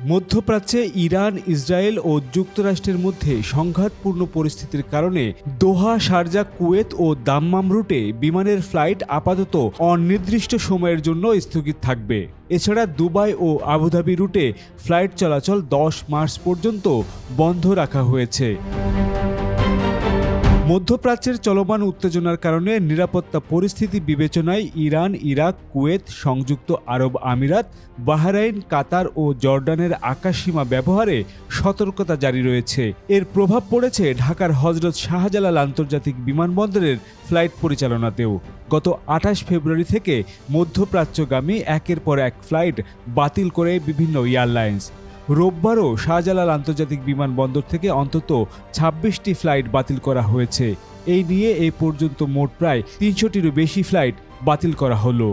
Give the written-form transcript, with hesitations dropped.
মধ্যপ্রাচ্যে Iran, Israel ও যুক্তরাষ্ট্রের মধ্যে সংঘাতপূর্ণ পরিস্থিতির কারণে দোহা, শারজা, কুয়েত ও দাম্মাম রুটে বিমানের ফ্লাইট আপাতত অনির্দিষ্ট সময়ের জন্য স্থগিত থাকবে। এছাড়া দুবাই ও আবুধাবি রুটে ফ্লাইট চলাচল 10 মার্চ পর্যন্ত বন্ধ রাখা হয়েছে। মধ্যপ্রাচ্যের চলমান উত্তেজনার কারণে নিরাপত্তা পরিস্থিতি বিবেচনায় ইরান, ইরাক, কুয়েত, সংযুক্ত আরব আমিরাত, বাহরাইন, কাতার ও জর্ডানের আকাশসীমা ব্যবহারে সতর্কতা জারি রয়েছে। এর প্রভাব পড়েছে ঢাকার হজরত শাহজালাল আন্তর্জাতিক বিমানবন্দরের ফ্লাইট পরিচালনাতেও। গত 28 ফেব্রুয়ারি থেকে মধ্যপ্রাচ্যগামী একের পর এক ফ্লাইট বাতিল করে বিভিন্ন এয়ারলাইন্স। রোববারও শাহজালাল আন্তর্জাতিক বিমানবন্দর থেকে অন্তত 26টি ফ্লাইট বাতিল করা হয়েছে। এই নিয়ে এ পর্যন্ত মোট প্রায় 300টিরও বেশি ফ্লাইট বাতিল করা হলো।